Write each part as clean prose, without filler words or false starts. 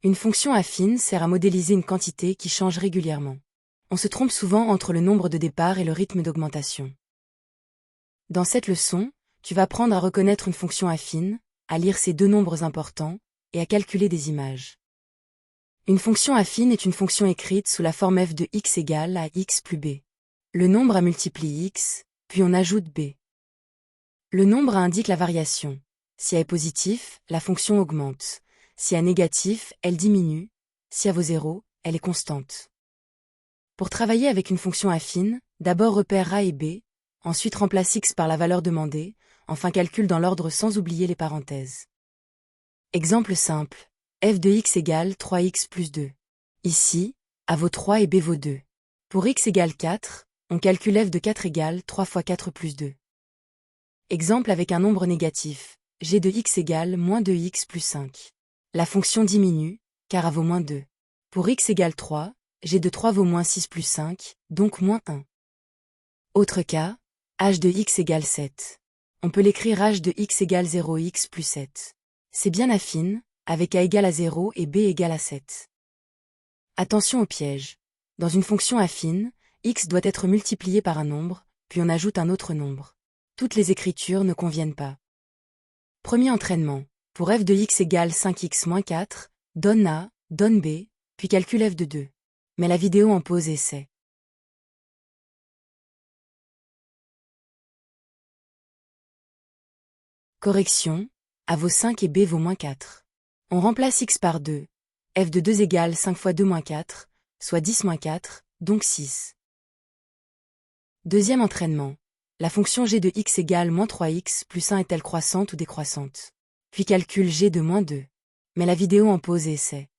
Une fonction affine sert à modéliser une quantité qui change régulièrement. On se trompe souvent entre le nombre de départ et le rythme d'augmentation. Dans cette leçon, tu vas apprendre à reconnaître une fonction affine, à lire ces deux nombres importants, et à calculer des images. Une fonction affine est une fonction écrite sous la forme f de x égale à x plus b. Le nombre A multiplie x, puis on ajoute b. Le nombre A indique la variation. Si A est positif, la fonction augmente. Si A est négatif, elle diminue. Si A vaut 0, elle est constante. Pour travailler avec une fonction affine, d'abord repère A et b, ensuite remplace x par la valeur demandée, enfin calcule dans l'ordre sans oublier les parenthèses. Exemple simple, f de x égale 3x plus 2. Ici, A vaut 3 et b vaut 2. Pour x égale 4, on calcule f de 4 égale 3 fois 4 plus 2. Exemple avec un nombre négatif, g de x égale moins 2x plus 5. La fonction diminue, car A vaut moins 2. Pour x égale 3, g de 3 vaut moins 6 plus 5, donc moins 1. Autre cas, h de x égale 7. On peut l'écrire h de x égale 0x plus 7. C'est bien affine, avec a égale à 0 et b égale à 7. Attention au piège. Dans une fonction affine, x doit être multiplié par un nombre, puis on ajoute un autre nombre. Toutes les écritures ne conviennent pas. Premier entraînement. Pour f de x égale 5x moins 4, donne a, donne b, puis calcule f de 2. Mais la vidéo en pause et c'est. Correction, a vaut 5 et b vaut moins 4. On remplace x par 2. F de 2 égale 5 fois 2 moins 4, soit 10 moins 4, donc 6. Deuxième entraînement. La fonction g de x égale moins 3x plus 1 est-elle croissante ou décroissante? Puis calcule g de moins 2. Mais la vidéo en pause et c'est.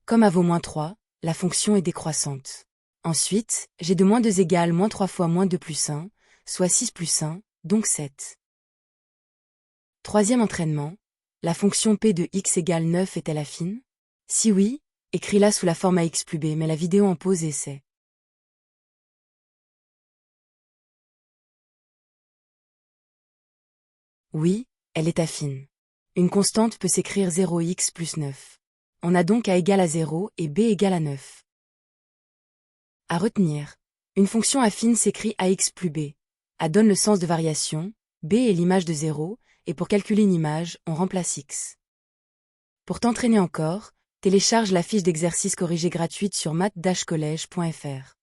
Comme a vaut moins 3, la fonction est décroissante. Ensuite, g de moins 2 égale moins 3 fois moins 2 plus 1, soit 6 plus 1, donc 7. Troisième entraînement. La fonction p de x égale 9 est-elle affine? Si oui, écris-la sous la forme ax plus b, mais la vidéo en pause et c'est. Oui, elle est affine. Une constante peut s'écrire 0x plus 9. On a donc a égale à 0 et b égale à 9. À retenir. Une fonction affine s'écrit ax plus b. A donne le sens de variation, b est l'image de 0, et pour calculer une image, on remplace x. Pour t'entraîner encore, télécharge la fiche d'exercice corrigée gratuite sur math-college.fr.